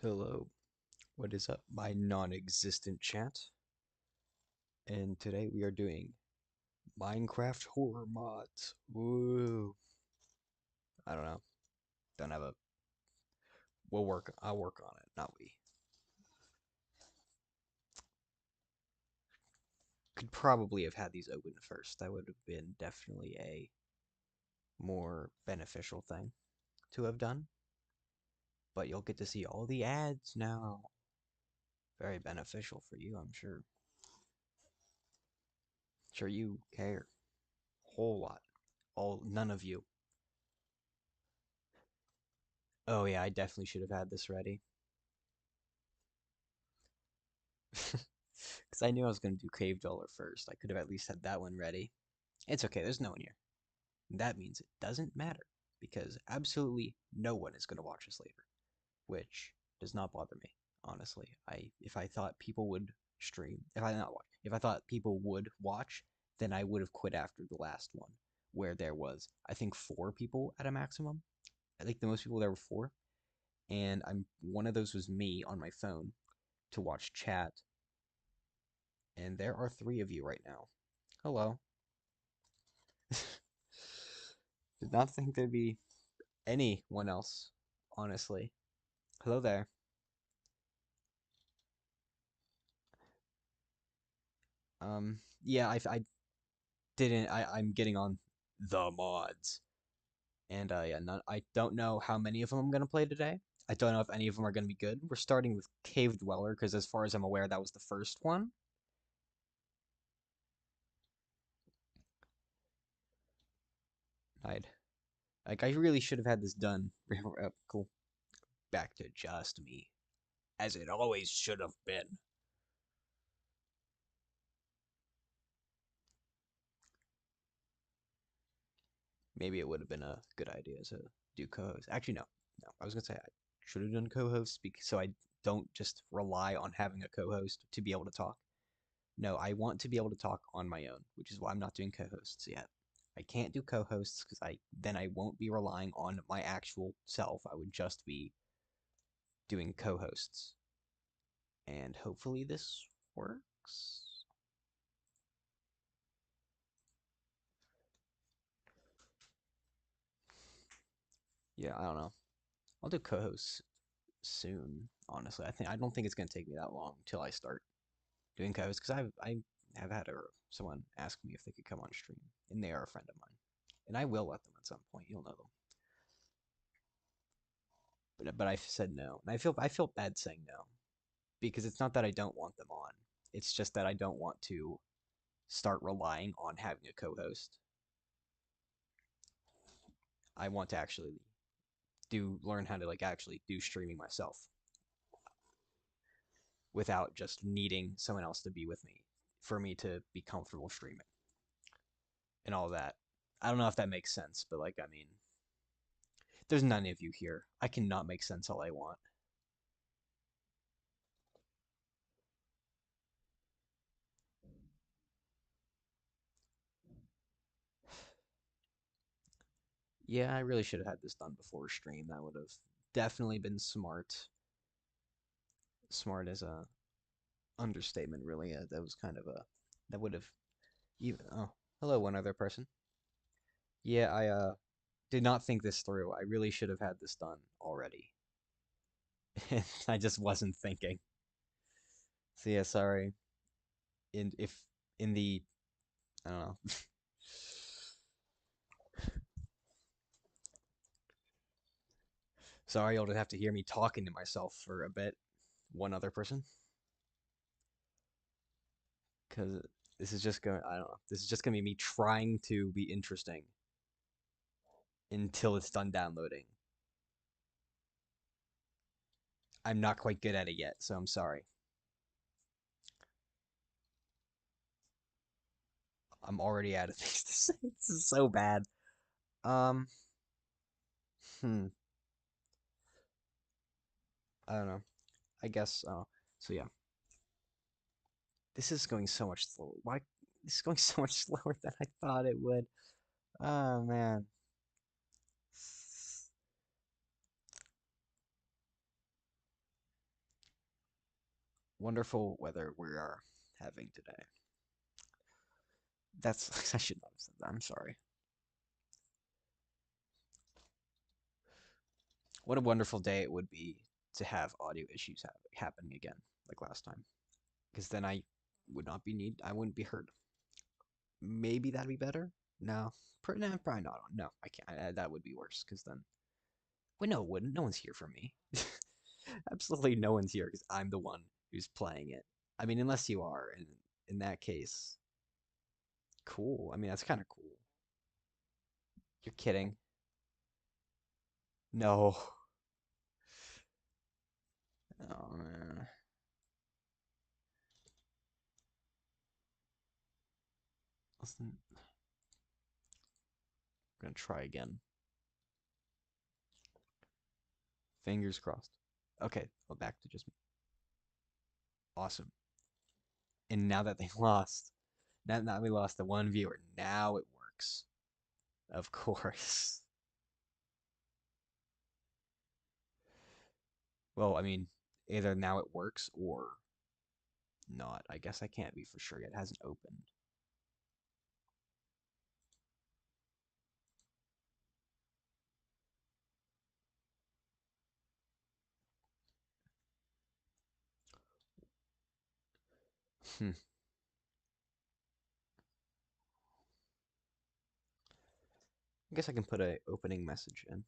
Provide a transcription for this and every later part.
Hello, what is up, my non-existent chat? And today we are doing Minecraft horror mods. Woo! I don't know. Don't have a. We'll work. I'll work on it. Not we. Could probably have had these open first. That would have been definitely a more beneficial thing to have done. But you'll get to see all the ads now. Very beneficial for you, I'm sure. Sure you care. Whole lot. None of you. Oh yeah, I definitely should have had this ready. Because I knew I was going to do Cave Dweller first. I could have at least had that one ready. It's okay, there's no one here. That means it doesn't matter, because absolutely no one is going to watch this later, which does not bother me, honestly. If I thought people would stream, if I thought people would watch, then I would have quit after the last one, where there was, I think, 4 people at a maximum. I think the most people there were 4, and one of those was me on my phone to watch chat, and there are 3 of you right now. Hello. Did not think there'd be anyone else, honestly. Hello there. Yeah, I didn't. I'm getting on the mods, and yeah, I don't know how many of them I'm gonna play today. I don't know if any of them are gonna be good. We're starting with Cave Dweller because, as far as I'm aware, that was the first one. I'd I really should have had this done. Cool. Back to just me, as it always should have been. Maybe it would have been a good idea to do co-host. Actually, no, no. I was gonna say I should have done co-host so I don't just rely on having a co-host to be able to talk. No, I want to be able to talk on my own, which is why I'm not doing co-hosts yet. I can't do co-hosts because I won't be relying on my actual self. I would just be doing co-hosts, and hopefully this works. Yeah, I don't know. I'll do co-hosts soon. Honestly, I don't think it's gonna take me that long until I start doing co-hosts because I have had someone ask me if they could come on stream, and they are a friend of mine, and I will let them at some point. You'll know them, but I said no, and I feel bad saying no because it's not that I don't want them on. It's just that I don't want to start relying on having a co-host. I want to actually learn how to actually do streaming myself without just needing someone else to be with me for me to be comfortable streaming and all that. I don't know if that makes sense, but I mean, there's none of you here. I cannot make sense all I want. Yeah, I really should have had this done before stream. That would have definitely been smart. Smart as a understatement, really. That was kind of a that would have even. Oh, hello, one other person. Yeah, I did not think this through. I really should have had this done already. I just wasn't thinking. So yeah, sorry. In if in the I don't know. Sorry, you'll just have to hear me talking to myself for a bit. One other person, because this is just going. I don't know. This is just gonna be me trying to be interesting until it's done downloading. I'm not quite good at it yet, so I'm sorry. I'm already out of things to say. This is so bad. Um, hmm. I don't know. I guess. So yeah, this is going so much slower. Why? This is going so much slower than I thought it would. Oh man. Wonderful weather we are having today. That's I should not have said that. I'm sorry. What a wonderful day it would be to have audio issues happening again, like last time. Because then I wouldn't be heard. Maybe that'd be better. No, no, probably not. No, I can't. That would be worse. Because then, well, no, it wouldn't. No one's here for me. Absolutely, no one's here because I'm the one who's playing it. I mean, unless you are, and in that case, cool. I mean, that's kind of cool. You're kidding. No. Oh man. Listen, I'm gonna try again. Fingers crossed. Okay, well, back to just me. Awesome. And now that they lost, now we lost the one viewer. Now it works. Of course. Well, I mean, either now it works or not. I guess I can't be for sure yet. It hasn't opened. Hmm. I guess I can put a opening message in.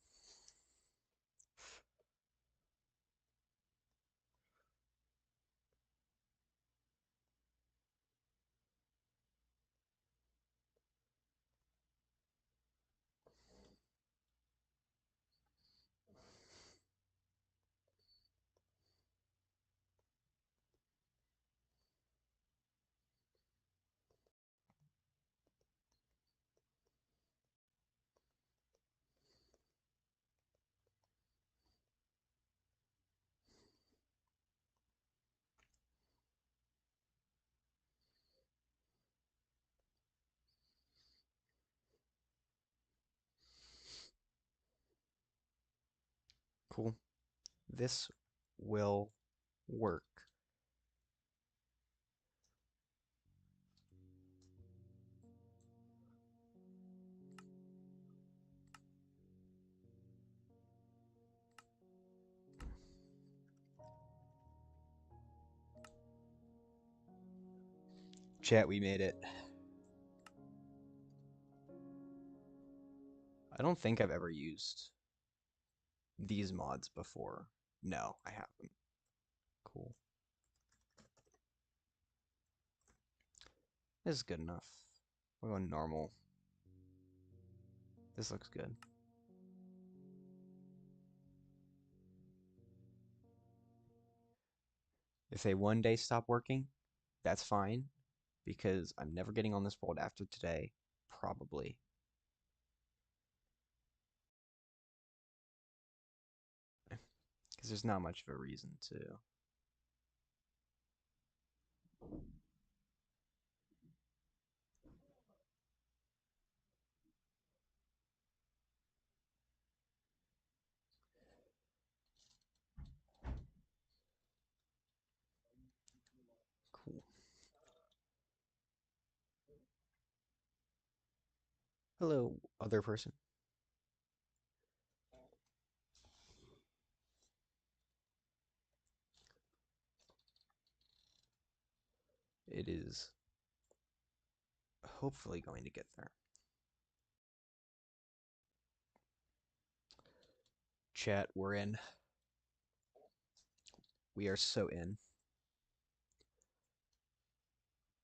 Cool. This will work. Chat, we made it. I don't think I've ever used these mods before. No, I haven't. Cool. This is good enough. We're going normal. This looks good. If they one day stop working, that's fine, because I'm never getting on this world after today, probably. Because there's not much of a reason to. Cool. Hello, other person. It is hopefully going to get there. Chat, we're in. We are so in.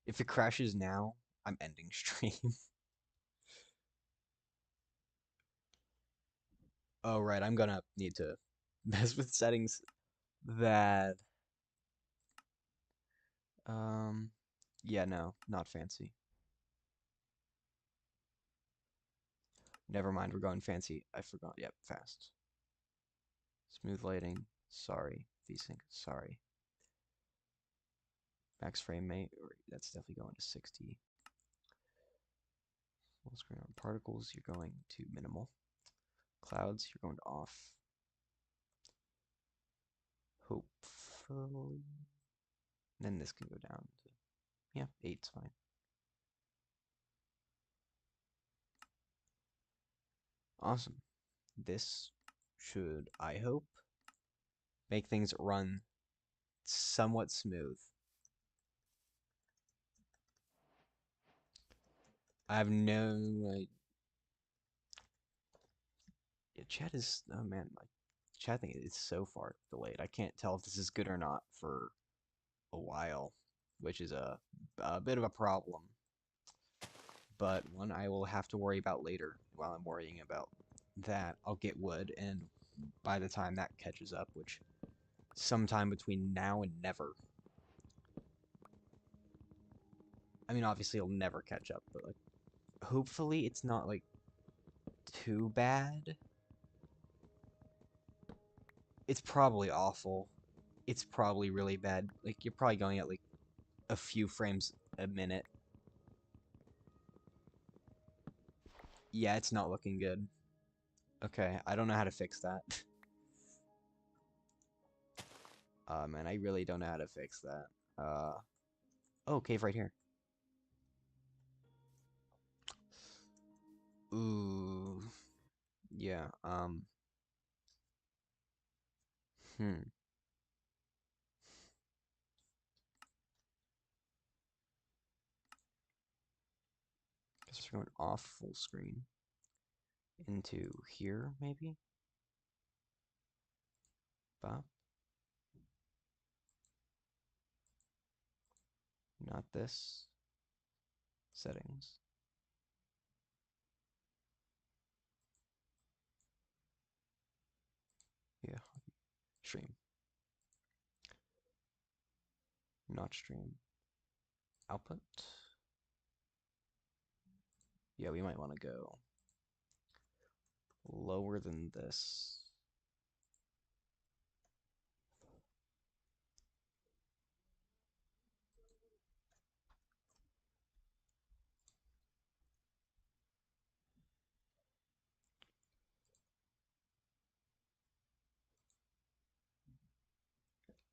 If it crashes now, I'm ending stream. Oh, right, I'm gonna need to mess with settings that. Um, yeah, no, not fancy. Never mind, we're going fancy. I forgot. Yep, fast. Smooth lighting. Sorry. VSync. Sorry. Max frame rate. That's definitely going to 60. Full screen on particles. You're going to minimal. Clouds. You're going to off. Hopefully. Then this can go down to, yeah, 8's fine. Awesome. This should, I hope, make things run somewhat smooth. I have no yeah, chat is, oh man, my chat thing is so far delayed. I can't tell if this is good or not for a while, which is a bit of a problem, but one I will have to worry about later. While I'm worrying about that, I'll get wood, and by the time that catches up, which sometime between now and never. I mean, obviously it'll never catch up, but like, hopefully it's not like too bad. It's probably awful. It's probably really bad. Like, you're probably going at like a few frames a minute. Yeah, it's not looking good. Okay, I don't know how to fix that. Man, I really don't know how to fix that. Oh, cave right here. Ooh, yeah, hmm. Guess we're going off full screen into here, maybe? Bop. Not this. Settings. Yeah, stream. Not stream. Output. Yeah, we might want to go lower than this.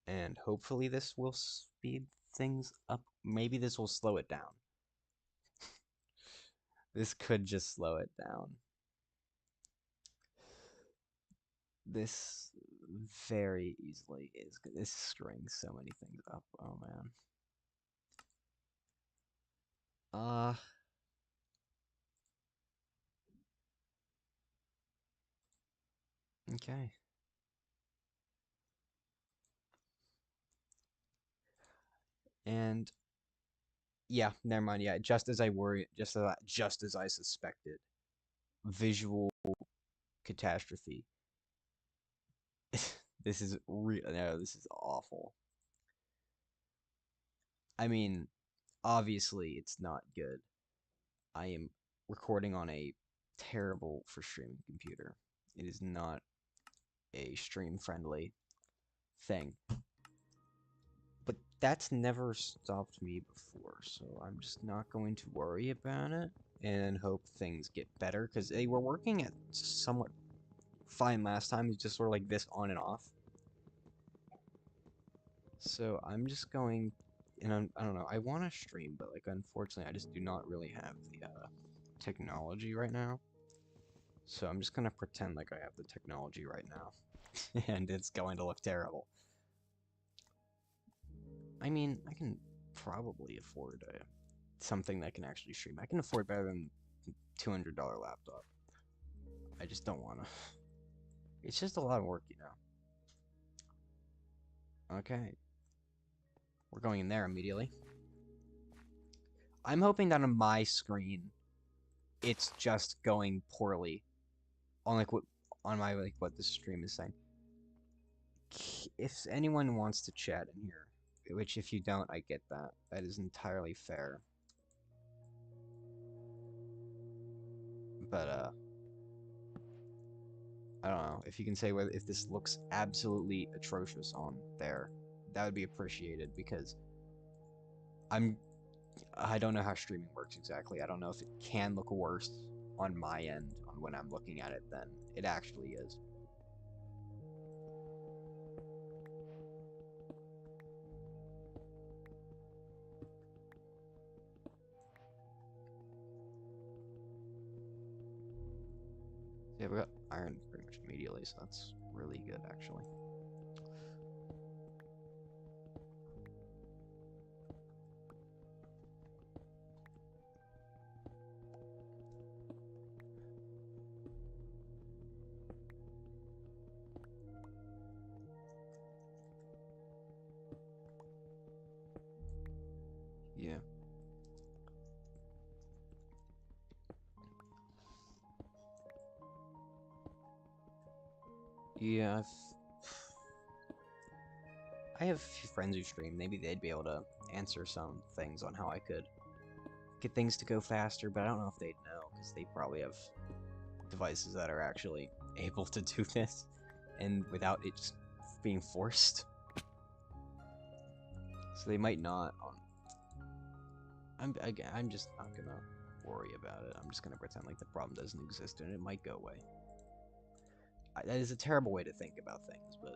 And hopefully this will speed things up. Maybe this will slow it down. This could just slow it down. This very easily is. This is screwing so many things up. Oh man. Uh, okay. And yeah, never mind. Yeah, just as I worry, just as I suspected, visual catastrophe. This is real. No, this is awful. I mean, obviously it's not good. I am recording on a terrible for streaming computer. It is not a stream friendly thing. But that's never stopped me before, so I'm just not going to worry about it and hope things get better because they were working at somewhat fine last time. It's just sort of like this on and off. So I'm just going, and I don't know. I want to stream, but like unfortunately, I just do not really have the technology right now. So I'm just gonna pretend like I have the technology right now, and it's going to look terrible. I mean, I can probably afford something that can actually stream. I can afford better than $200 laptop. I just don't want to. It's just a lot of work, you know. Okay, we're going in there immediately. I'm hoping that on my screen, it's just going poorly. On like what on my like what the stream is saying. If anyone wants to chat in here, which if you don't, I get that. That is entirely fair. But I don't know if you can say whether if this looks absolutely atrocious on there, that would be appreciated because I don't know how streaming works exactly. I don't know if it can look worse on my end on when I'm looking at it than it actually is. Yeah, we got iron pretty much immediately, so that's really good, actually. Yeah. Yeah, I have a few friends who stream. Maybe they'd be able to answer some things on how I could get things to go faster, but I don't know if they'd know, because they probably have devices that are actually able to do this, and without it just being forced. So they might not. I'm just not gonna worry about it. I'm just gonna pretend like the problem doesn't exist, and it might go away. That is a terrible way to think about things, but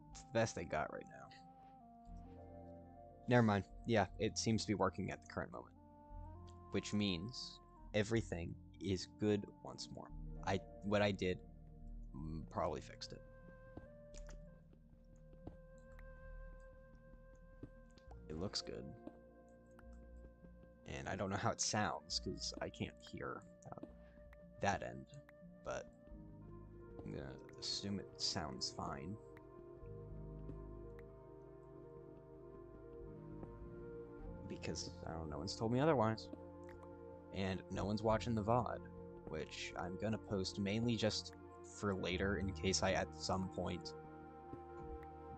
it's the best they got right now. Never mind. Yeah, it seems to be working at the current moment, which means everything is good once more. What I did probably fixed it. It looks good. And I don't know how it sounds because I can't hear that end, but I'm gonna assume it sounds fine. Because I don't know, no one's told me otherwise. And no one's watching the VOD, which I'm gonna post mainly just for later in case I at some point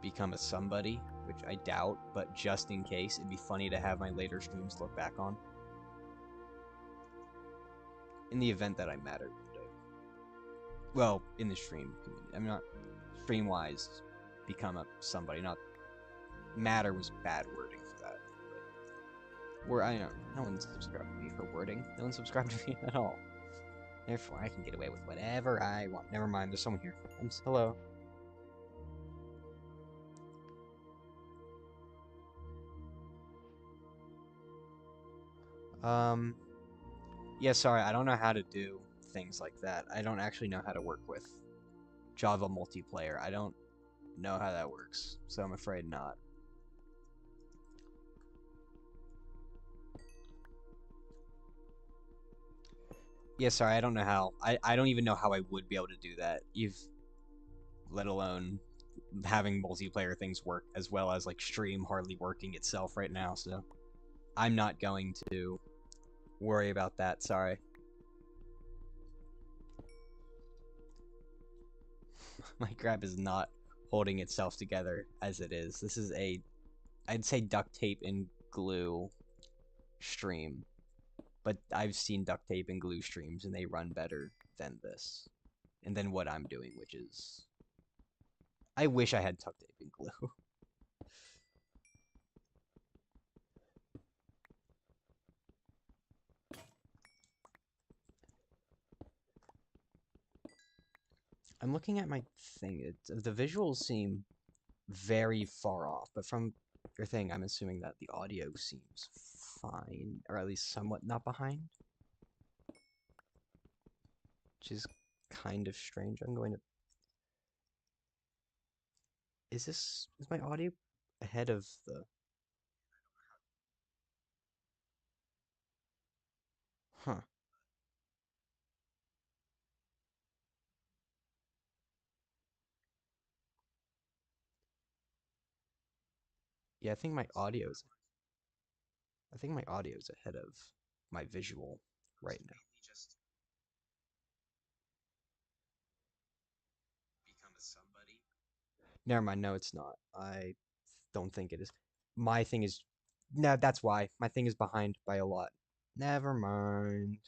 become a somebody, which I doubt, but just in case, it'd be funny to have my later streams look back on. In the event that I matter one day. Well, in the stream community. I'm not stream-wise become a somebody, not matter was bad wording for that. Where I know no one subscribed to me for wording. No one subscribed to me at all. Therefore, I can get away with whatever I want. Never mind, there's someone here. Hello. Yeah, sorry, I don't know how to do things like that. I don't actually know how to work with Java multiplayer. I don't know how that works, so I'm afraid not. Yeah, sorry, I don't know how. I don't even know how I would be able to do that. Let alone having multiplayer things work as well as like stream hardly working itself right now, so I'm not going to worry about that, sorry. My grab is not holding itself together as it is. This is I'd say duct tape and glue stream. But I've seen duct tape and glue streams and they run better than this. And then what I'm doing, which is I wish I had duct tape and glue. I'm looking at my thing. The visuals seem very far off, but from your thing, I'm assuming that the audio seems fine, or at least somewhat not behind. Which is kind of strange. I'm going to... Is my audio ahead of the... Huh. Yeah, I think my audio is ahead of my visual right now. Never mind, no, it's not. I don't think it is. My thing is... No, that's why. My thing is behind by a lot. Never mind.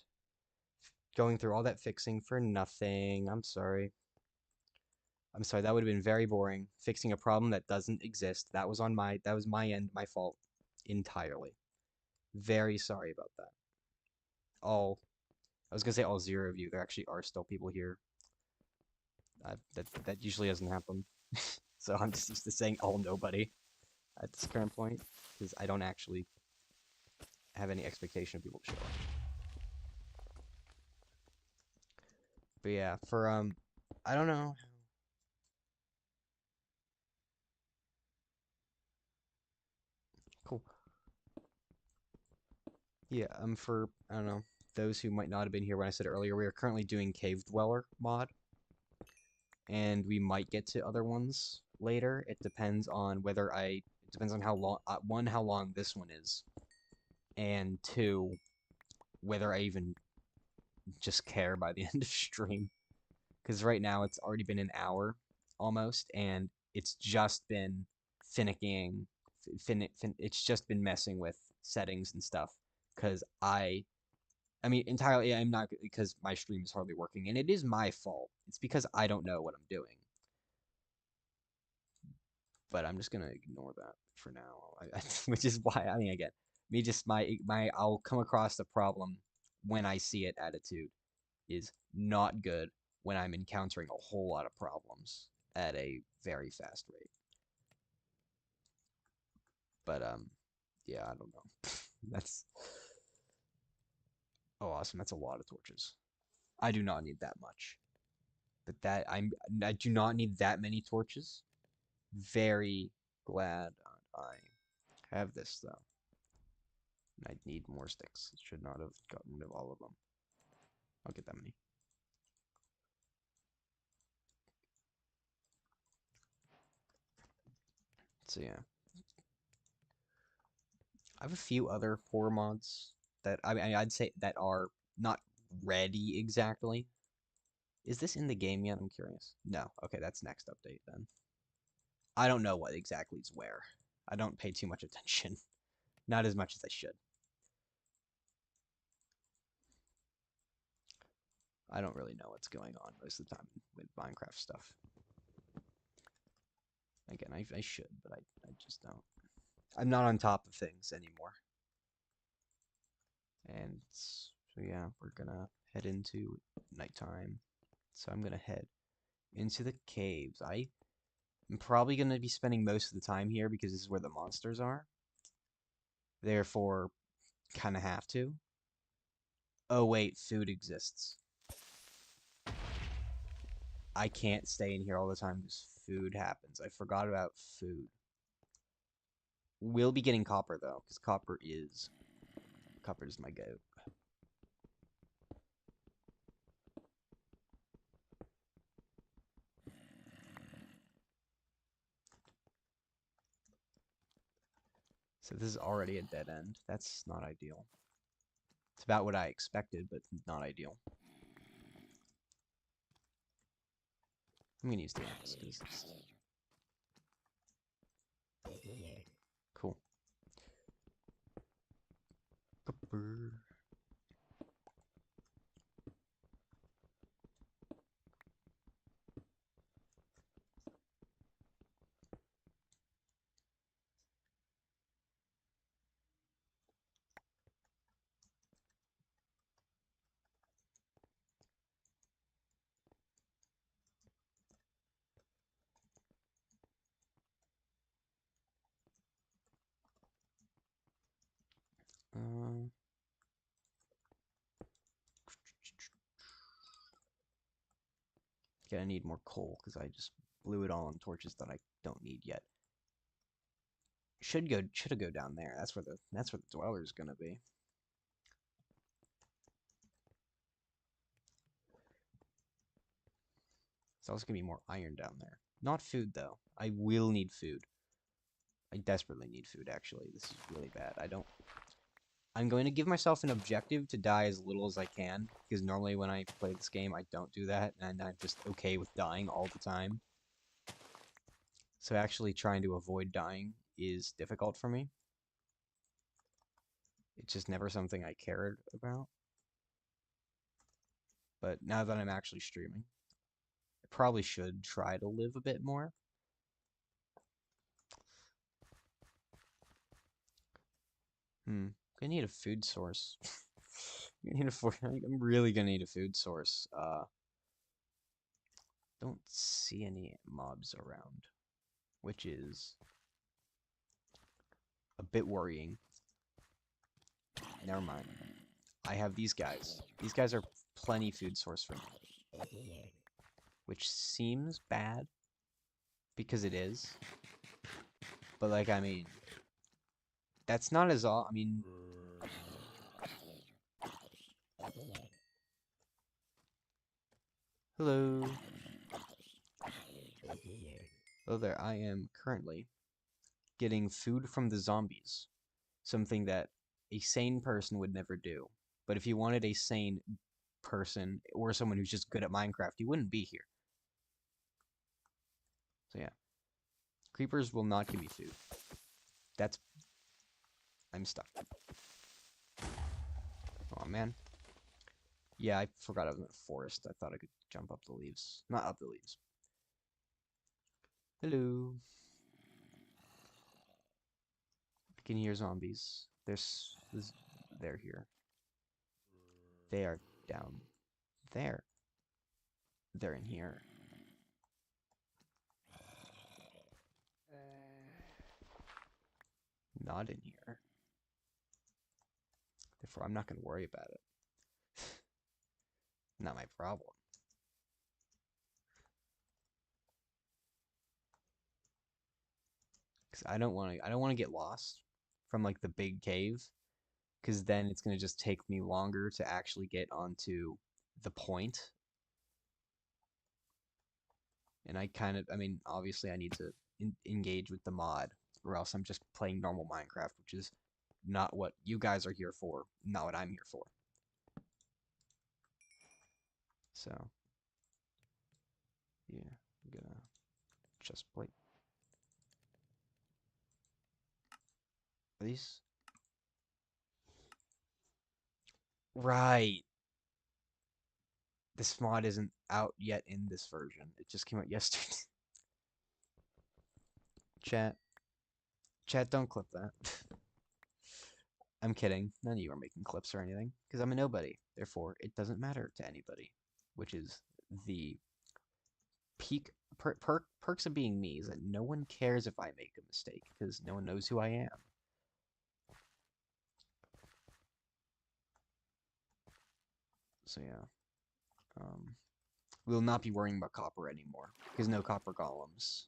Going through all that fixing for nothing. I'm sorry. I'm sorry, that would have been very boring. Fixing a problem that doesn't exist. That was my end, my fault. Entirely. Very sorry about that. I was gonna say all 0 of you. There actually are still people here. That usually doesn't happen. So I'm just used to saying all nobody at this current point, because I don't actually have any expectation of people to show up. But yeah, for I don't know. Cool. Yeah, for I don't know those who might not have been here when I said earlier, we are currently doing Cave Dweller mod, and we might get to other ones later. It depends on whether I. It depends on how long. One, how long this one is, and two, whether I even just care by the end of stream. Because right now it's already been an hour almost, and it's just been finicking. It's just been messing with settings and stuff. Because I mean, entirely, I'm not because my stream is hardly working, and it is my fault. It's because I don't know what I'm doing. But I'm just gonna ignore that for now, which is why I mean, again, me just my I'll come across the problem when I see it attitude is not good when I'm encountering a whole lot of problems at a very fast rate. But yeah, I don't know. That's oh awesome. That's a lot of torches. I do not need that much. But I do not need that many torches. Very glad I have this though. I need more sticks. Should not have gotten rid of all of them. I'll get that many. So yeah, I have a few other horror mods that I mean I'd say that are not ready exactly. Is this in the game yet? I'm curious. No. Okay, that's next update then. I don't know what exactly is where. I don't pay too much attention. Not as much as I should. I don't really know what's going on most of the time with Minecraft stuff. Again, I should, but I just don't. I'm not on top of things anymore. And so yeah, we're gonna head into nighttime. So I'm gonna head into the caves. I'm probably gonna be spending most of the time here because this is where the monsters are. Therefore, kind of have to. Oh wait, food exists. I can't stay in here all the time because food happens. I forgot about food. We'll be getting copper though, because copper is my goat. So this is already a dead end. That's not ideal. It's about what I expected, but not ideal. I'm gonna use the axe because it's cool. Copper. Uh, Gonna need more coal because I just blew it all on torches that I don't need yet. Should have go down there. That's where the dweller's gonna be. There's also gonna be more iron down there. Not food though. I will need food. I desperately need food actually. This is really bad. I'm going to give myself an objective to die as little as I can, because normally when I play this game I don't do that, and I'm just okay with dying all the time. So actually trying to avoid dying is difficult for me. It's just never something I cared about. But now that I'm actually streaming, I probably should try to live a bit more. I need a food source. I'm really gonna need a food source. Don't see any mobs around, which is a bit worrying. Never mind. I have these guys. These guys are plenty food source for me. which seems bad because it is. But like, I mean, that's not as all. I mean, hello. Hello there. I am currently getting food from the zombies, something that a sane person would never do. But if you wanted a sane person or someone who's just good at Minecraft, you wouldn't be here. So yeah, creepers will not give me food. I'm stuck. Oh man. Yeah, I forgot I was in the forest. I thought I could jump up the leaves. Not up the leaves. Hello. I can hear zombies. They're here. They are down there. They're in here. Not in here. Therefore, I'm not going to worry about it. Not my problem. Because I don't want to get lost from like the big cave. Because then it's going to just take me longer to actually get onto the point. And I mean, obviously I need to engage with the mod, or else I'm just playing normal Minecraft, which is not what you guys are here for, not what I'm here for. So, yeah, I'm gonna just play. Are these? Right. This mod isn't out yet in this version. It just came out yesterday. Chat. Chat, don't clip that. I'm kidding. None of you are making clips or anything, because I'm a nobody. Therefore, it doesn't matter to anybody, which is the perks of being me, is that no one cares if I make a mistake, because no one knows who I am. So yeah. We'll not be worrying about copper anymore, because no copper golems,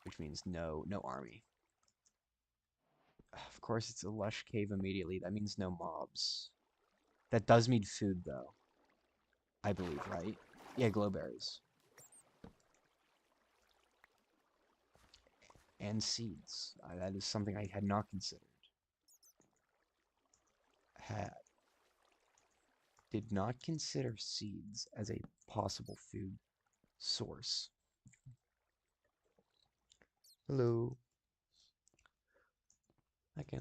which means no army. Of course, it's a lush cave immediately. That means no mobs. That does mean food, though. I believe, right? Yeah, glowberries. And seeds. That is something I had not considered. Did not consider seeds as a possible food source. Hello. Okay.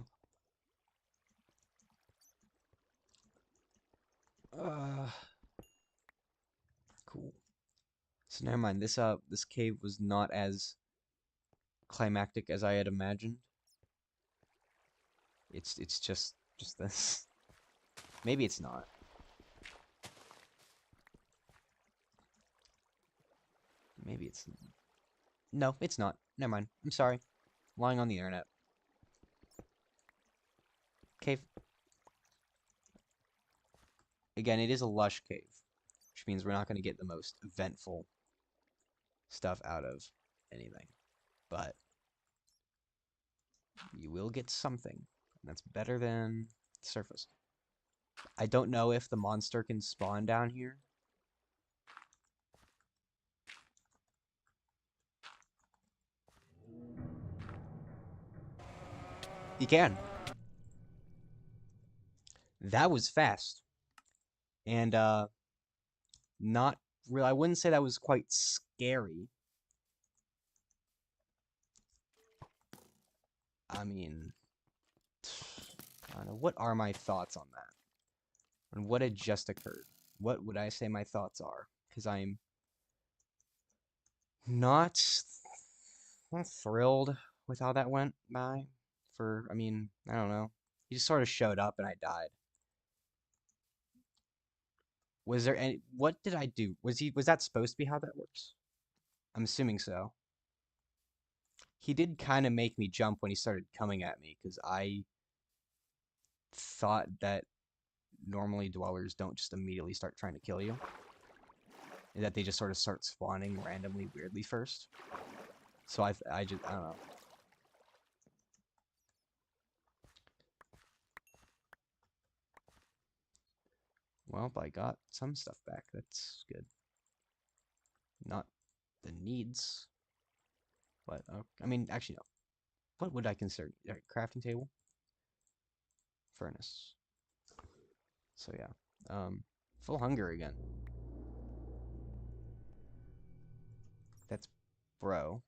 Cool. So never mind. This cave was not as climactic as I had imagined. It's just this. Maybe it's not. Maybe it's no, it's not. Never mind. I'm sorry. Lying on the internet. Cave. Again, it is a lush cave, which means we're not going to get the most eventful stuff out of anything. But you will get something, and that's better than surface. I don't know if the monster can spawn down here. He can. That was fast. And not really, I wouldn't say that was quite scary. I mean, I don't know, what are my thoughts on that? And what had just occurred? What would I say my thoughts are? Because I'm not thrilled with how that went by. I mean, I don't know. He just sort of showed up and I died. Was there any, what did I do? Was that supposed to be how that works? I'm assuming so. He did kind of make me jump when he started coming at me, because I thought that normally dwellers don't just immediately start trying to kill you. that they just sort of start spawning randomly weirdly first. So I don't know. Well, I got some stuff back. That's good. Not the needs, but I mean, actually no. What would I consider? Crafting table, furnace. So yeah, full hunger again. That's bro,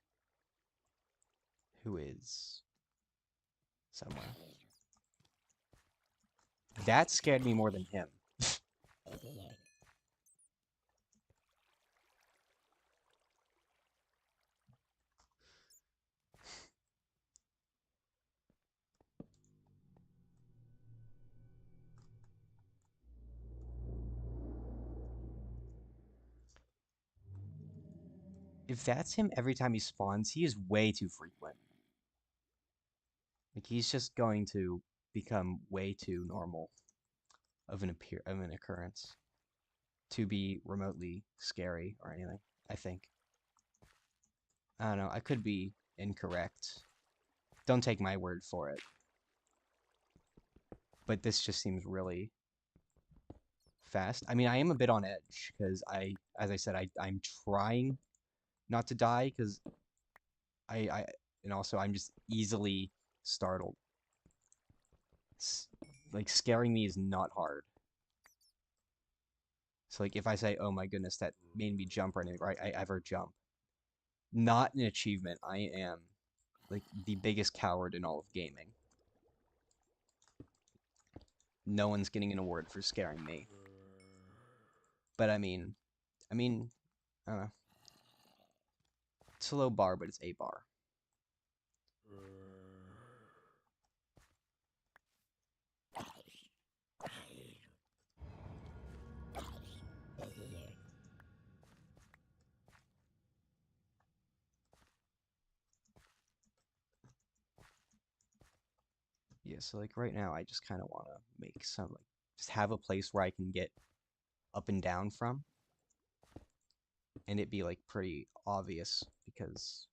who is somewhere. That scared me more than him. If that's him every time he spawns, he is way too frequent. Like he's just going to become way too normal of an occurrence to be remotely scary or anything, I think. I don't know, I could be incorrect. Don't take my word for it. But this just seems really fast. I mean, I am a bit on edge because as I said, I'm trying not to die because I and also I'm just easily startled. Like scaring me is not hard. So like if I say, "Oh my goodness, that made me jump," or anything, right? I ever jump. Not an achievement. I am like the biggest coward in all of gaming. No one's getting an award for scaring me. But I don't know. It's a low bar, but it's a bar. Yeah, so like right now, I just kind of want to make some like just have a place where I can get up and down from, and it be like pretty obvious because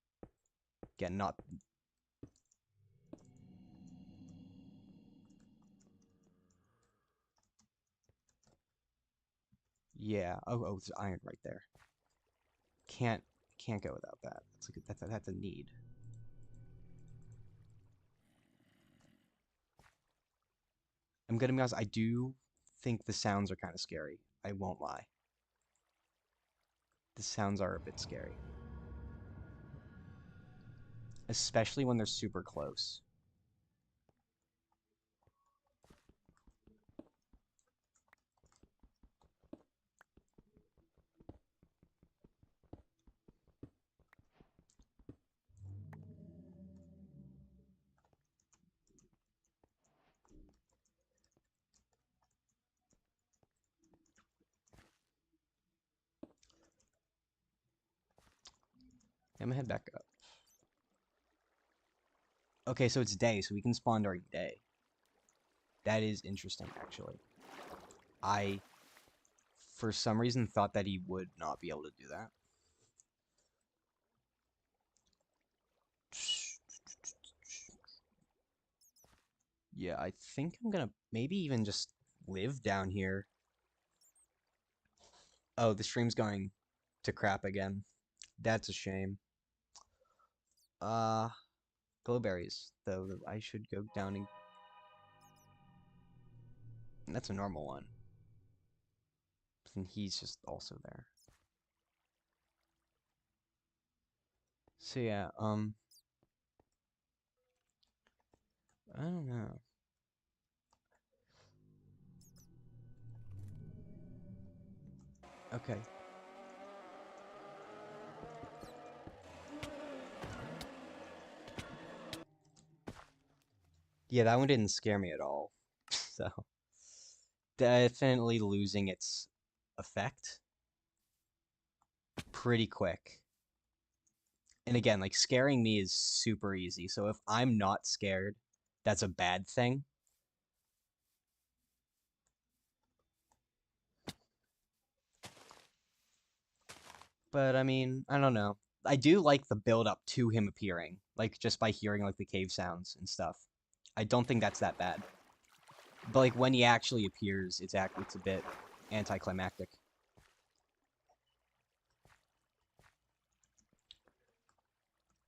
again, not yeah. Oh, there's iron right there. Can't can't go without that. It's like that's a need. I'm gonna be honest. I do think the sounds are kind of scary. I won't lie. The sounds are a bit scary, especially when they're super close. I'm gonna head back up. Okay, so it's day, so we can spawn during day. That is interesting, actually. I, for some reason, thought that he would not be able to do that. Yeah, I think I'm gonna maybe even just live down here. Oh, the stream's going to crap again. That's a shame. Uh, Glowberries, though, I should go down and... That's a normal one. And he's just also there. So yeah, I don't know. Okay. Yeah, that one didn't scare me at all. So, definitely losing its effect pretty quick. And again, like scaring me is super easy. So if I'm not scared, that's a bad thing. But I mean, I don't know. I do like the build up to him appearing, like just by hearing like the cave sounds and stuff. I don't think that's that bad. But like when he actually appears, it's a bit anticlimactic.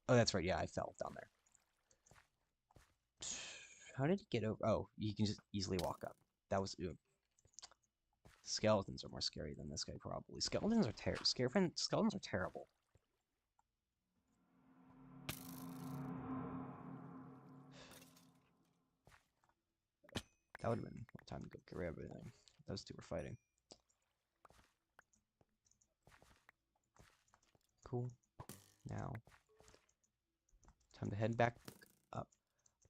Oh, that's right. Yeah, I fell down there. How did he get over? Oh, you can just easily walk up. That was ew. Skeletons are more scary than this guy probably. Skeletons are skeletons are terrible. That would have been more time to go get rid of everything. Those two were fighting. Cool. Now, time to head back up.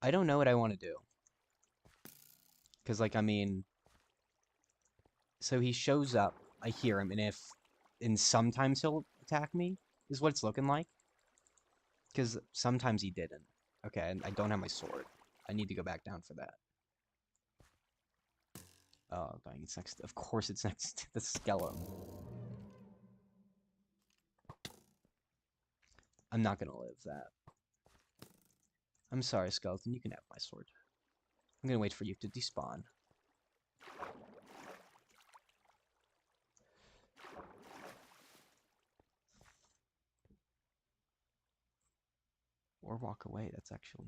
I don't know what I want to do. Because, like, I mean, so he shows up, I hear him, and sometimes he'll attack me, is what it's looking like. Because sometimes he didn't. Okay, and I don't have my sword. I need to go back down for that. Oh, dang, it's next. Of course, it's next to the skeleton. I'm not gonna live that. I'm sorry, skeleton. You can have my sword. I'm gonna wait for you to despawn. Or walk away, that's actually...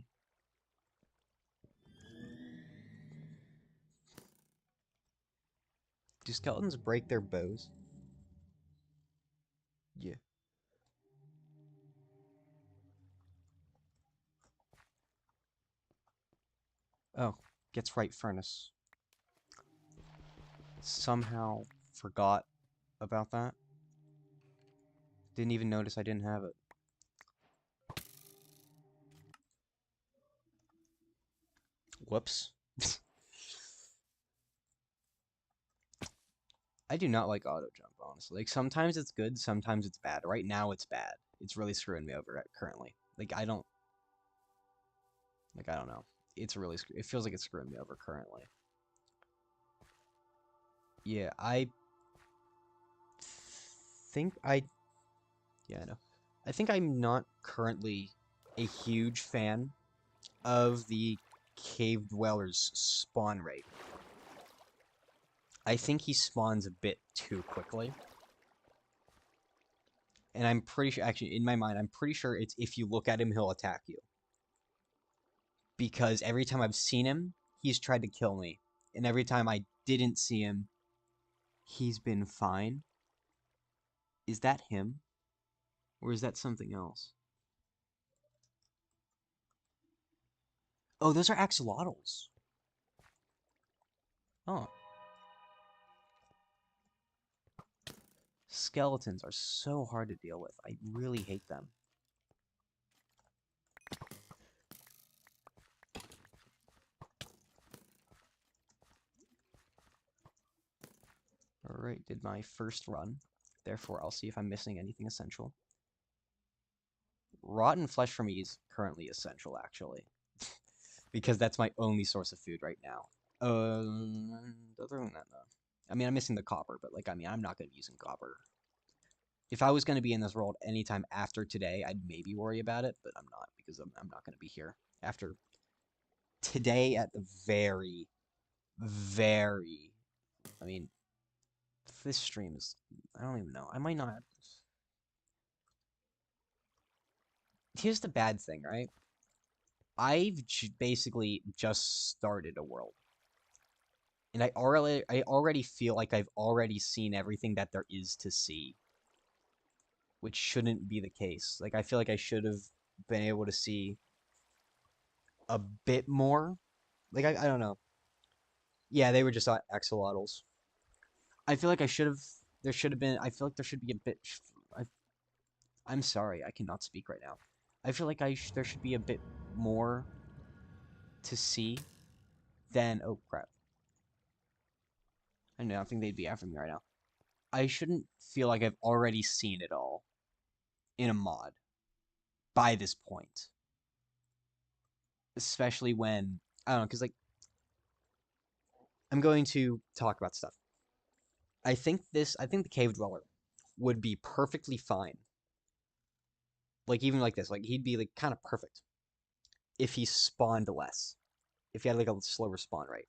Do skeletons break their bows? Yeah. Oh, gets right furnace. Somehow forgot about that. Didn't even notice I didn't have it. Whoops. I do not like auto jump, honestly. Like, sometimes it's good, sometimes it's bad. Right now, it's bad. It's really screwing me over currently. Like, I don't know. It's really, it feels like it's screwing me over currently. Yeah, I think yeah, I know. I think I'm not currently a huge fan of the cave dweller's spawn rate. I think he spawns a bit too quickly. And I'm pretty sure, actually, in my mind, I'm pretty sure it's if you look at him, he'll attack you. Because every time I've seen him, he's tried to kill me. And every time I didn't see him, he's been fine. Is that him? Or is that something else? Oh, those are axolotls. Oh. Skeletons are so hard to deal with. I really hate them. Alright, did my first run. Therefore, I'll see if I'm missing anything essential. Rotten flesh for me is currently essential, actually. Because that's my only source of food right now. Other than that, no. I mean, I'm missing the copper, but, like, I mean, I'm not going to be using copper. If I was going to be in this world anytime after today, I'd maybe worry about it, but I'm not, because I'm not going to be here. After today, at the very, very... I mean, this stream is... I don't even know. I might not... Here's the bad thing, right? I've basically just started a world. And I already feel like I've already seen everything that there is to see. Which shouldn't be the case. Like, I feel like I should have been able to see a bit more. Like, I don't know. Yeah, they were just axolotls. I feel like I should have... There should have been... I feel like there should be a bit... I'm sorry, I cannot speak right now. I feel like there should be a bit more to see than... Oh, crap. I don't think they'd be after me right now. I shouldn't feel like I've already seen it all in a mod by this point. Especially when, I don't know, because, like, I'm going to talk about stuff. I think the Cave Dweller would be perfectly fine. Like, even like this. Like, he'd be, like, kind of perfect if he spawned less. If he had, like, a slower spawn rate.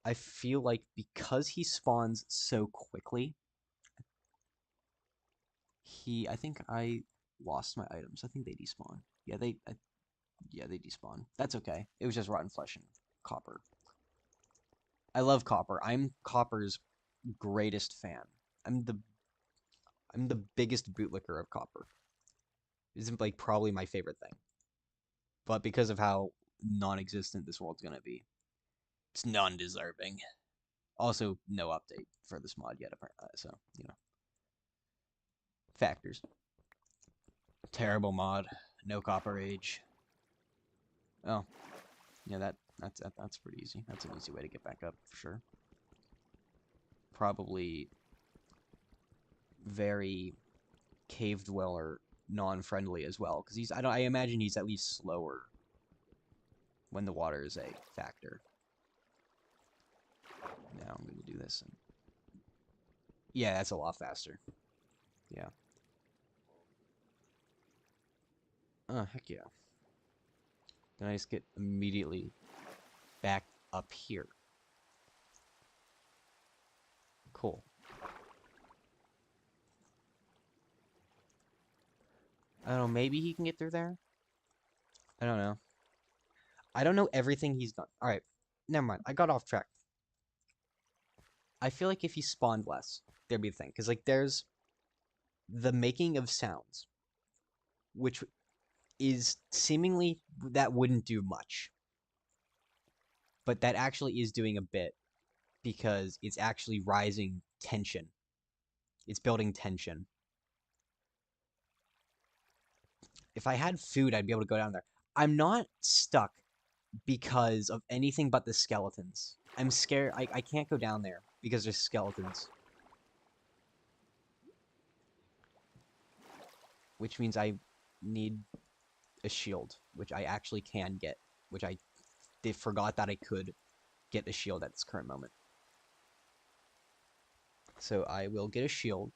I feel like because he spawns so quickly, I think I lost my items. I think they despawn. Yeah, yeah, they despawn. That's okay. It was just rotten flesh and copper. I love copper. I'm copper's greatest fan. I'm the I'm the biggest bootlicker of copper. It's like probably my favorite thing. But because of how non-existent this world's gonna be, it's non-deserving. Also, no update for this mod yet, apparently. So, factors. Terrible mod. No copper age. Oh, yeah, that's pretty easy. That's an easy way to get back up for sure. Probably very cave dweller non-friendly as well, because I imagine he's at least slower when the water is a factor. Now I'm gonna do this. Yeah, that's a lot faster. Yeah. Oh, heck yeah. Then I just get immediately back up here. Cool. I don't know, maybe he can get through there? I don't know. I don't know everything he's done. Alright, never mind. I got off track. I feel like if he spawned less, there'd be a thing. Because, like, there's the making of sounds, which is seemingly that wouldn't do much. But that actually is doing a bit because it's actually rising tension. It's building tension. If I had food, I'd be able to go down there. I'm not stuck because of anything but the skeletons. I'm scared. I can't go down there because there's skeletons. Which means I need a shield, which I actually can get. Which I forgot that I could get a shield at this current moment. So I will get a shield.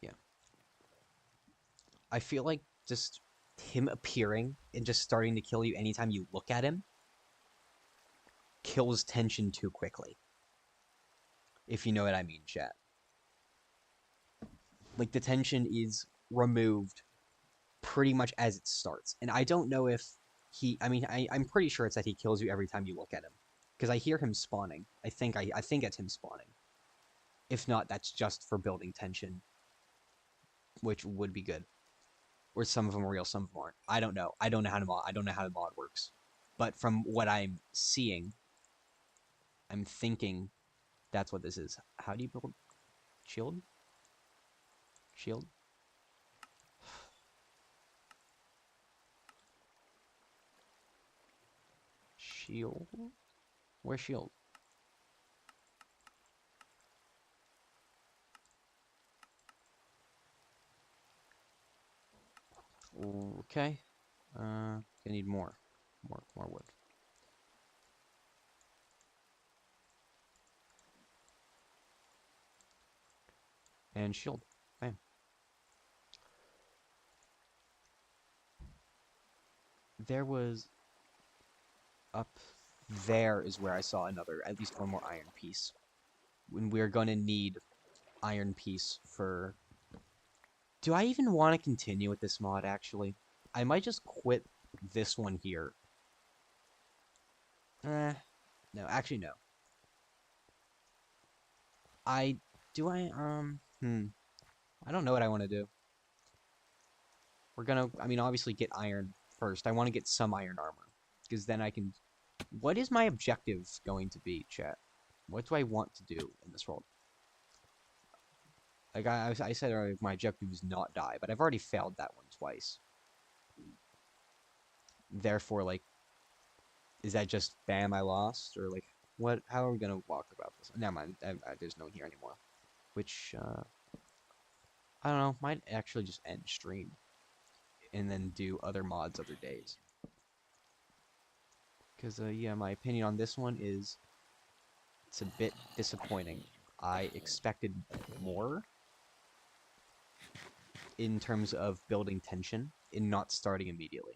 Yeah. I feel like just him appearing and just starting to kill you anytime you look at him kills tension too quickly. If you know what I mean, chat. Like, the tension is removed pretty much as it starts. And I don't know if I'm pretty sure it's that he kills you every time you look at him. Because I hear him spawning. I think it's him spawning. If not, that's just for building tension, which would be good. Or some of them are real, some of them aren't. I don't know. I don't know how the mod works. But from what I'm seeing, I'm thinking that's what this is. How do you build shield? Shield? Shield? Where's shield? Okay. I need more. More wood. And shield. Bam. There was up there is where I saw at least one more iron piece. When we're gonna need iron piece for... Do I even want to continue with this mod, actually? I might just quit this one here. No, actually no. I don't know what I want to do. We're gonna, obviously get iron first. I want to get some iron armor. Because then I can... What is my objective going to be, chat? What do I want to do in this world? Like, I said earlier, my objective is not die, but I've already failed that one twice. Therefore, like, is that just, bam, I lost? Or, like, what? How are we gonna walk about this? Never mind, there's no one here anymore. Which, I don't know, might actually just end stream and then do other mods other days. Because, yeah, my opinion on this one is it's a bit disappointing. I expected more in terms of building tension and not starting immediately.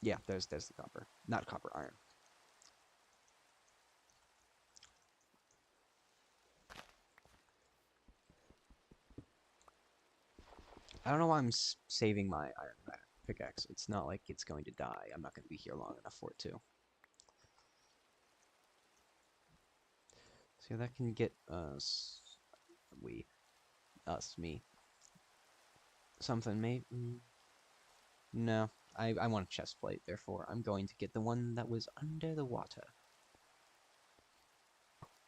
Yeah, there's the copper. Not copper, iron. I don't know why I'm saving my iron pickaxe. It's not like it's going to die. I'm not going to be here long enough for it to. So that can get us, me, something, maybe. No, I want a chest plate, therefore I'm going to get the one that was under the water.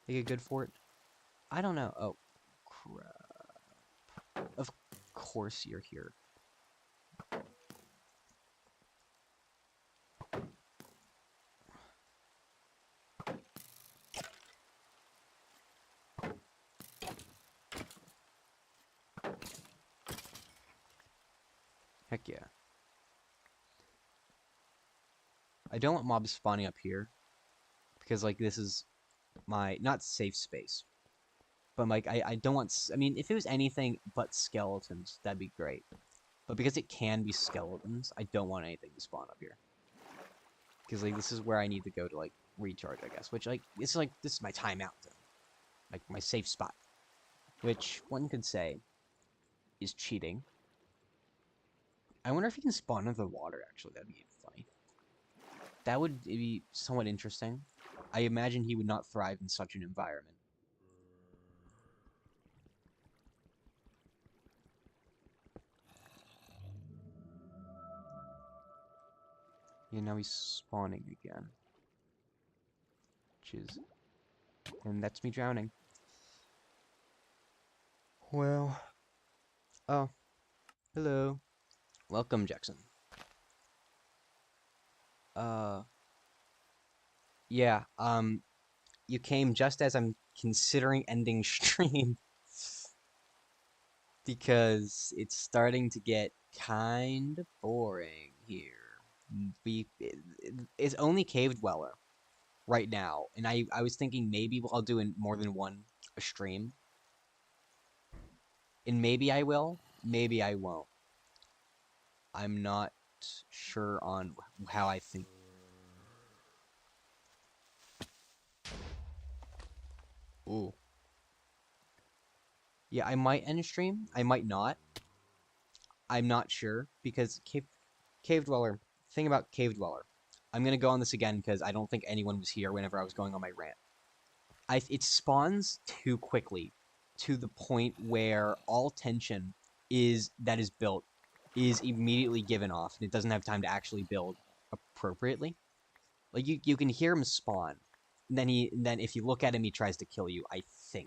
They get good for it? I don't know. Oh, crap. Of course you're here. Heck yeah. I don't want mobs spawning up here, because, like, this is my, not safe space, but, like, I don't want, I mean, if it was anything but skeletons, that'd be great. But because it can be skeletons, I don't want anything to spawn up here. Because, like, this is where I need to go to, like, recharge, I guess. Which, like, this is my timeout zone. Like, my safe spot. Which, one could say, is cheating. I wonder if you can spawn under the water, actually. That'd be funny. That would be somewhat interesting. I imagine he would not thrive in such an environment. Yeah, now he's spawning again. Which is... And that's me drowning. Well... Oh. Hello. Welcome, Jackson. Yeah, you came just as I'm considering ending stream. Because it's starting to get kind of boring here. It's only Cave Dweller right now, and I was thinking maybe I'll do more than one a stream, and maybe I will, maybe I won't. I'm not sure on how I think. Ooh, yeah, I might end a stream. I might not. I'm not sure because Cave Dweller. Thing about Cave Dweller. I'm gonna go on this again because I don't think anyone was here whenever I was going on my rant. It spawns too quickly to the point where all tension that is built is immediately given off, and it doesn't have time to actually build appropriately. Like you can hear him spawn, and then if you look at him, he tries to kill you. I think.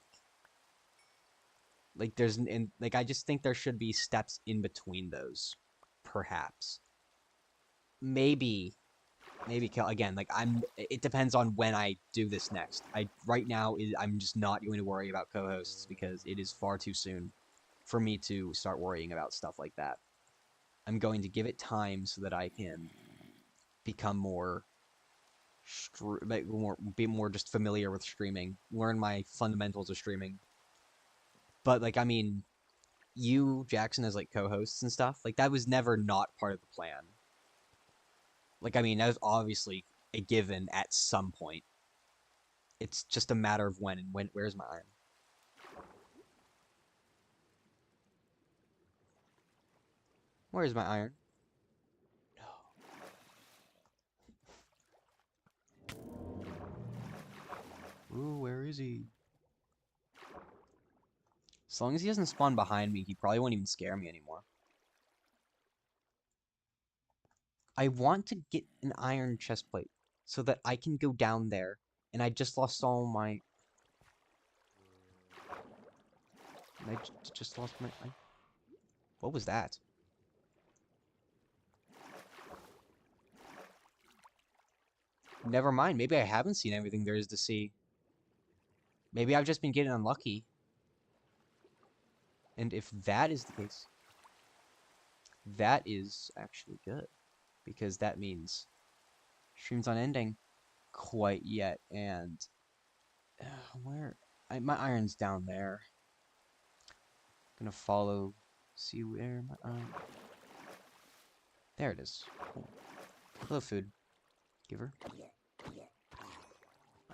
Like I just think there should be steps in between those, perhaps. Maybe kill again. Like it depends on when I do this next. Right now I'm just not going to worry about co-hosts because it is far too soon for me to start worrying about stuff like that. I'm going to give it time so that I can become be more just familiar with streaming, learn my fundamentals of streaming. But, like, I mean, you, Jackson, as, like, co-hosts and stuff, like, that was never not part of the plan. Like, I mean, that was obviously a given at some point. It's just a matter of when and when. Where's my iron? Where's my iron? No. Ooh, where is he? As long as he doesn't spawn behind me, he probably won't even scare me anymore. I want to get an iron chest plate so that I can go down there, and I just lost all my... I just lost my... What was that? Never mind, maybe I haven't seen everything there is to see. Maybe I've just been getting unlucky. And if that is the case, that is actually good. Because that means stream's not ending quite yet. And where? My iron's down there. Gonna follow, see where my iron. There it is. Cool. Hello, food giver.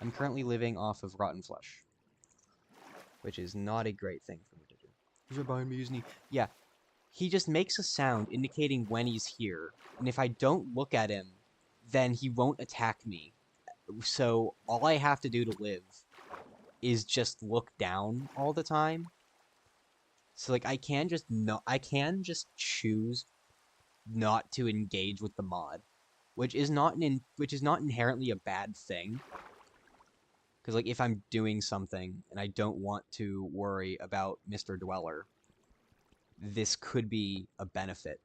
I'm currently living off of rotten flesh, which is not a great thing for me to do. He's right behind me, isn't he? Yeah. He just makes a sound indicating when he's here, and if I don't look at him, then he won't attack me. So all I have to do to live is just look down all the time. So like I can just choose not to engage with the mod, which is not inherently a bad thing. Because like if I'm doing something and I don't want to worry about Mr. Dweller, this could be a benefit.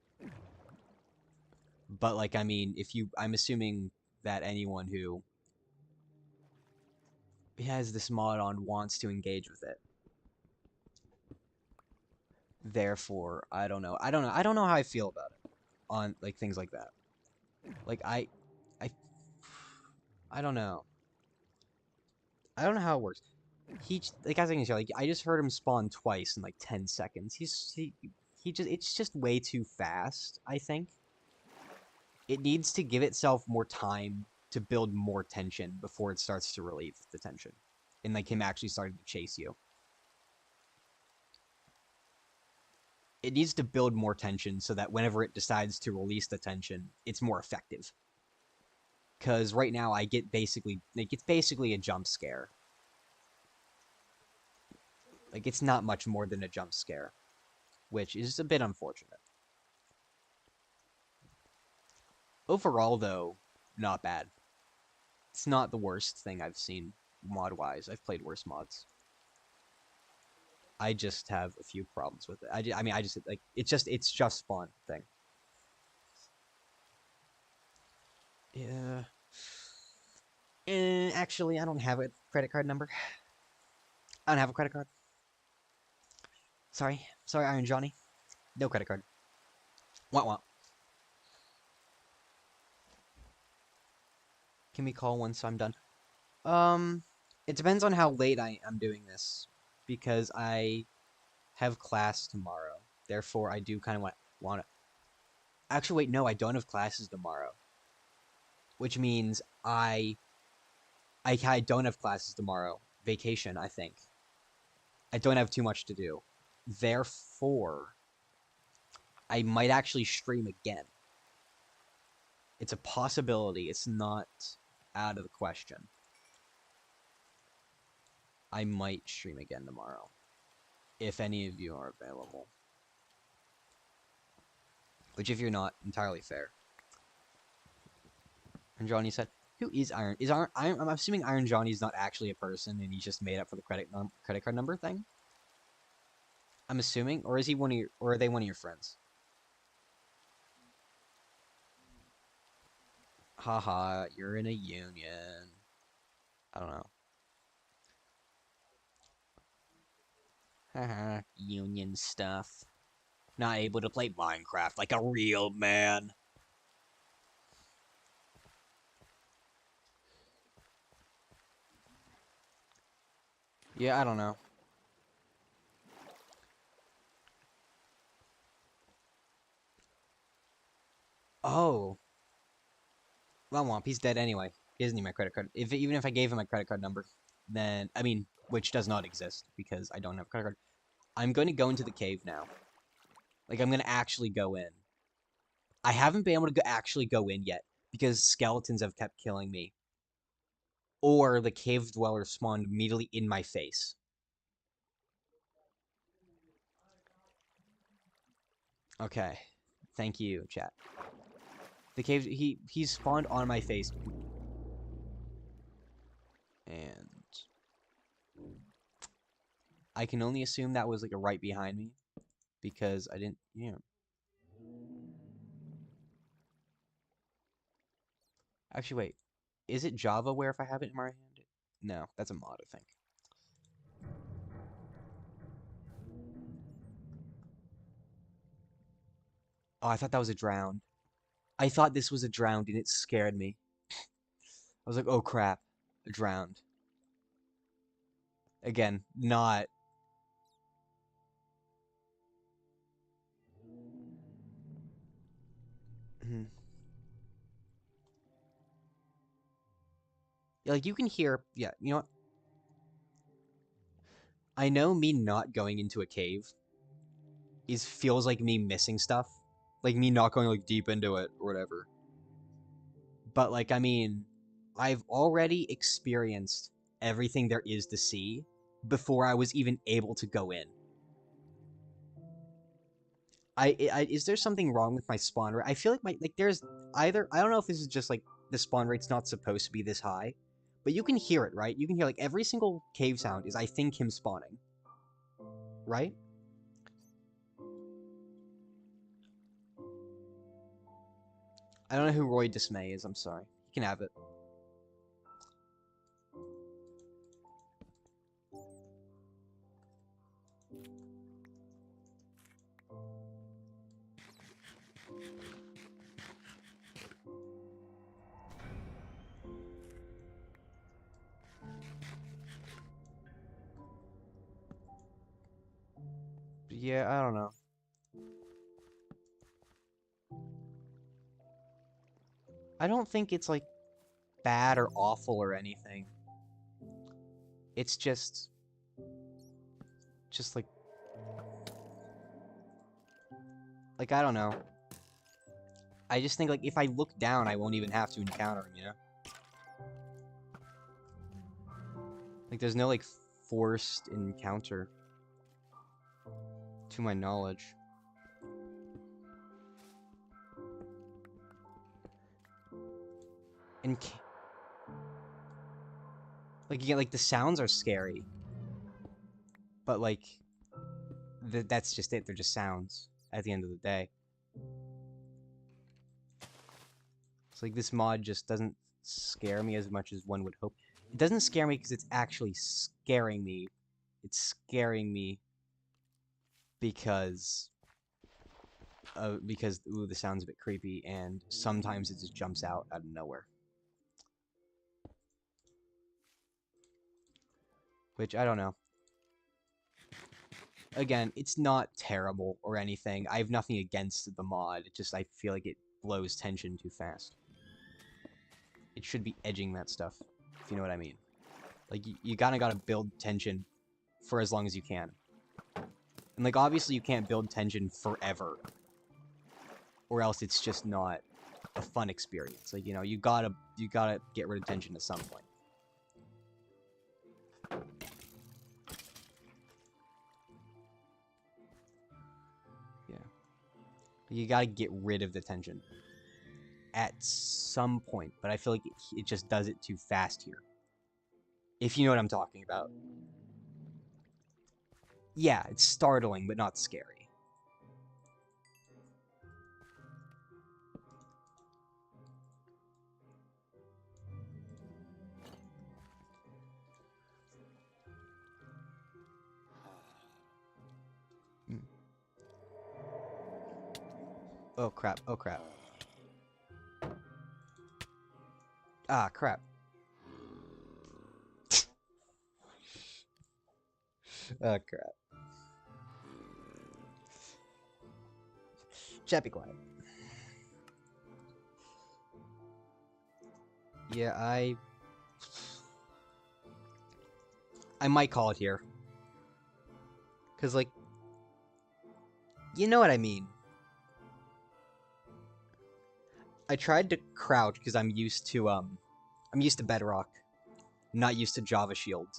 But like I mean, I'm assuming that anyone who has this mod on wants to engage with it. Therefore, I don't know. I don't know how I feel about it on like things like that. Like I I don't know. I don't know how it works. Like as I can show, like I just heard him spawn twice in like 10 seconds. He just it's just way too fast, I think. It needs to give itself more time to build more tension before it starts to relieve the tension. And like him actually starting to chase you. It needs to build more tension so that whenever it decides to release the tension, it's more effective. Because right now I get basically like it's basically a jump scare. Like it's not much more than a jump scare, which is a bit unfortunate. Overall, though, not bad. It's not the worst thing I've seen mod-wise. I've played worse mods. I just have a few problems with it. I mean, I just like it's just spawn thing. Yeah. Actually, I don't have a credit card number. I don't have a credit card. Sorry, Iron Johnny. No credit card. Want? Can we call once I'm done? Um, it depends on how late I'm doing this, because I have class tomorrow. Therefore, I do kind of want to. Actually, wait, no, I don't have classes tomorrow, which means I don't have classes tomorrow. Vacation, I think. I don't have too much to do. Therefore, I might actually stream again. It's a possibility. It's not out of the question. I might stream again tomorrow, if any of you are available. Which, if you're not, entirely fair. And Johnny said, "Who is Iron? Is Iron? I'm assuming Iron Johnny's not actually a person, and he's just made up for the credit card number thing. I'm assuming, or is he one of your, or are they one of your friends? Haha, you're in a union. I don't know. Haha, union stuff. Not able to play Minecraft like a real man." Yeah, I don't know. Oh, well, Womp, he's dead anyway. He doesn't need my credit card. Even if I gave him my credit card number, then I mean, which does not exist because I don't have a credit card. I'm going to go into the cave now. Like I'm going to actually go in. I haven't been able to actually go in yet because skeletons have kept killing me, or the cave dweller spawned immediately in my face. Okay, thank you, chat. The cave he spawned on my face, and I can only assume that was like a right behind me because I didn't. Yeah. Actually, wait. Is it Java where if I have it in my hand? No, that's a mod, I think. Oh, I thought that was a drowned. I thought this was a drowned and it scared me. I was like, oh crap, a drowned. Again, not. Mhm. Like you can hear, yeah, you know what? I know me not going into a cave is feels like me missing stuff, like me not going like deep into it or whatever. But like, I mean, I've already experienced everything there is to see before I was even able to go in. Is there something wrong with my spawn rate? I feel like there's either I don't know if this is just like the spawn rate's not supposed to be this high, but you can hear it, right? You can hear like every single cave sound is I think him spawning, right? I don't know who Roy Dismay is. I'm sorry. You can have it. But yeah, I don't know. I don't think it's like bad or awful or anything. It's just like I don't know. I just think like if I look down, I won't even have to encounter him, you know? Like there's no like forced encounter to my knowledge. And like again, like the sounds are scary, but like that's just it. They're just sounds at the end of the day. It's like this mod just doesn't scare me as much as one would hope. It doesn't scare me because it's actually scaring me. It's scaring me because ooh, the sound's a bit creepy, and sometimes it just jumps out of nowhere. Which I don't know. Again, it's not terrible or anything. I have nothing against the mod. It just I feel like it blows tension too fast. It should be edging that stuff, if you know what I mean. Like you kind of gotta build tension for as long as you can. And like obviously you can't build tension forever, or else it's just not a fun experience. Like you gotta get rid of tension at some point. Yeah, you gotta get rid of the tension at some point. But I feel like it just does it too fast here. If you know what I'm talking about. Yeah, it's startling but not scary. Mm. Oh crap! Oh crap! Ah crap! Oh crap! Chat, be quiet. Yeah, I might call it here. Cause like, you know what I mean. I tried to crouch because I'm used to Bedrock. I'm not used to Java Shield.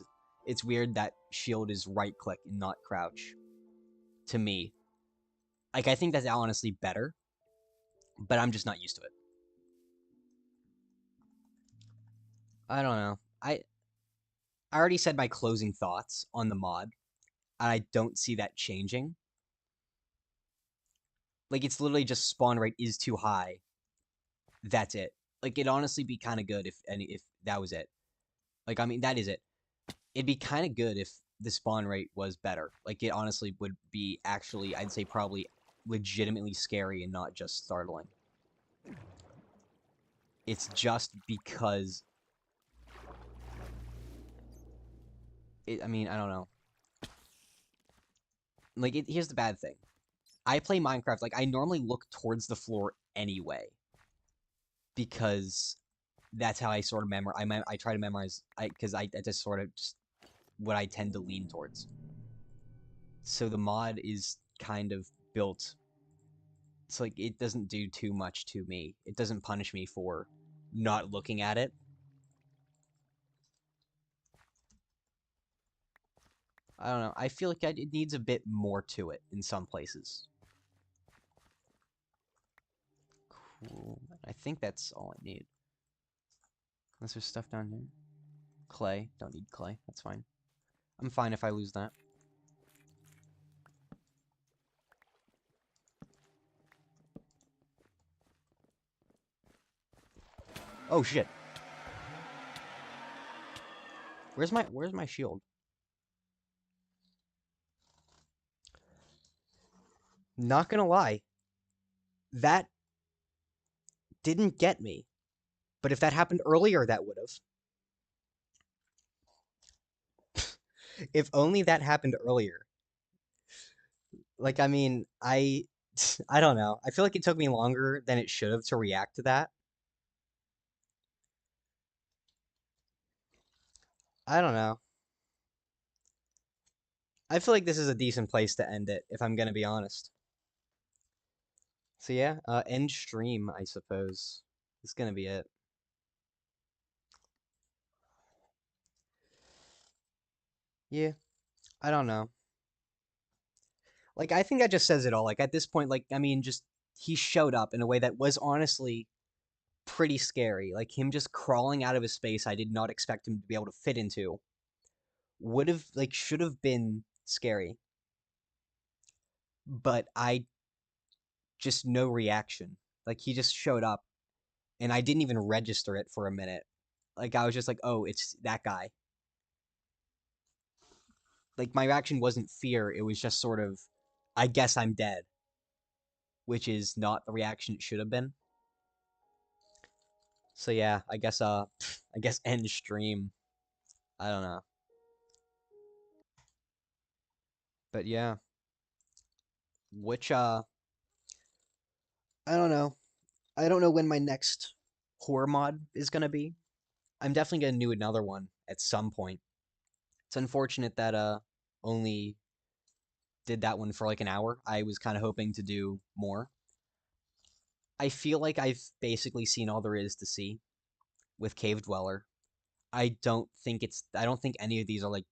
It's weird that Shield is right click and not crouch. To me, like I think that's honestly better, but I'm just not used to it. I don't know. I already said my closing thoughts on the mod, and I don't see that changing. Like it's literally just spawn rate is too high. That's it. Like it'd honestly be kind of good if that was it. Like I mean that is it. It'd be kind of good if the spawn rate was better. Like it honestly would be actually I'd say probably legitimately scary and not just startling. It's just because I mean, I don't know. Like, here's the bad thing. I play Minecraft, like, I normally look towards the floor anyway. Because that's how I sort of I try to memorize, because I just sort of just what I tend to lean towards. So the mod is kind of built. It's like, it doesn't do too much to me. It doesn't punish me for not looking at it. I don't know. I feel like it needs a bit more to it in some places. Cool. I think that's all I need. Unless there's stuff down here. Clay. Don't need clay. That's fine. I'm fine if I lose that. Oh shit. Where's my shield? Not gonna lie. That didn't get me. But if that happened earlier, that would have. If only that happened earlier. Like, I mean, I don't know. I feel like it took me longer than it should have to react to that. I don't know. I feel like this is a decent place to end it, if I'm gonna be honest. So yeah, end stream, I suppose. It's gonna be it. Yeah, I don't know. Like, I think that just says it all. Like, at this point, like, I mean, just he showed up in a way that was honestly pretty scary. Like, him just crawling out of a space I did not expect him to be able to fit into would have, like, should have been scary. But I just no reaction. Like, he just showed up and I didn't even register it for a minute. Like, I was just like, oh, it's that guy. Like, my reaction wasn't fear, it was just sort of, I guess I'm dead, which is not the reaction it should have been. So yeah, I guess end stream. I don't know. But yeah, which I don't know. I don't know when my next horror mod is gonna be. I'm definitely gonna do another one at some point. It's unfortunate that only did that one for like an hour. I was kind of hoping to do more. I feel like I've basically seen all there is to see with Cave Dweller. I don't think any of these are like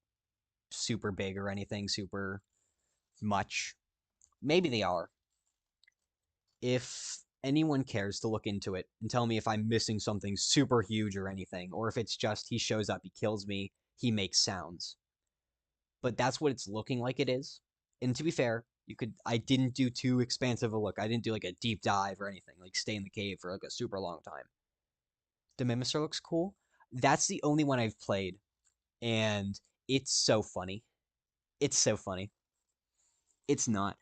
super big or anything super much. Maybe they are. If anyone cares to look into it and tell me if I'm missing something super huge or anything, or if it's just he shows up, he kills me, he makes sounds. But that's what it's looking like it is. And to be fair, I didn't do too expansive a look. I didn't do like a deep dive or anything, like stay in the cave for like a super long time. The Mimisaur looks cool. That's the only one I've played, and it's so funny. It's so funny. It's not.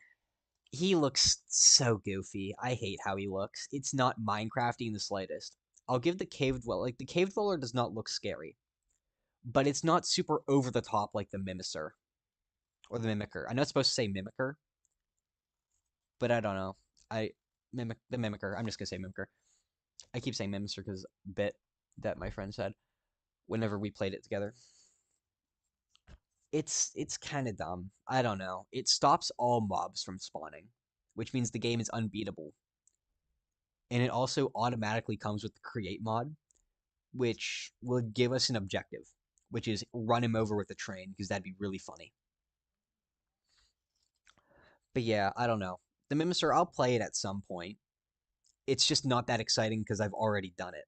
He looks so goofy. I hate how he looks. It's not Minecrafty in the slightest. I'll give the cave dweller, like the cave dweller does not look scary, but it's not super over the top like the Mimisaur or the Mimicker. I know it's supposed to say Mimicker, but I don't know. I mimic the Mimicker. I'm just gonna say Mimicker. I keep saying Mimisaur because bit that my friend said whenever we played it together. It's kind of dumb. I don't know. It stops all mobs from spawning, which means the game is unbeatable. And it also automatically comes with the create mod, which will give us an objective, which is run him over with a train because that'd be really funny. But yeah, I don't know. The Mimisaur, I'll play it at some point. It's just not that exciting because I've already done it.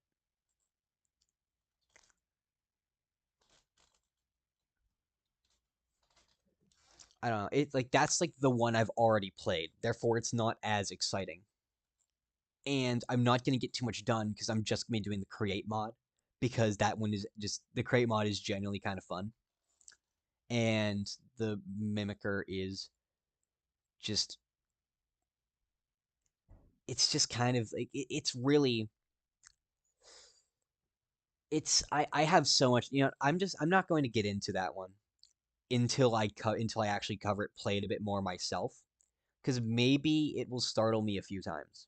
I don't know. It like that's like the one I've already played. Therefore, it's not as exciting. And I'm not gonna get too much done because I'm just gonna be doing the create mod because that one is just the create mod is genuinely kind of fun. And the Mimicker is just it's just kind of like it's really it's I have so much, I'm not going to get into that one until I actually cover it, play it a bit more myself, because maybe it will startle me a few times.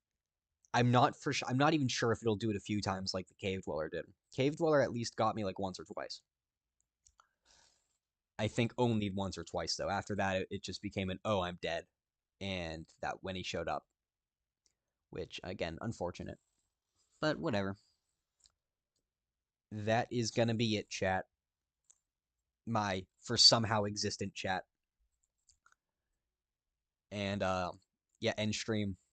I'm not even sure if it'll do it a few times like the Cave Dweller did. Cave Dweller at least got me like once or twice. I think only once or twice though. After that, it just became an oh I'm dead, and that when he showed up, which again unfortunate, but whatever. That is gonna be it, chat. My for somehow existent chat, and yeah, end stream.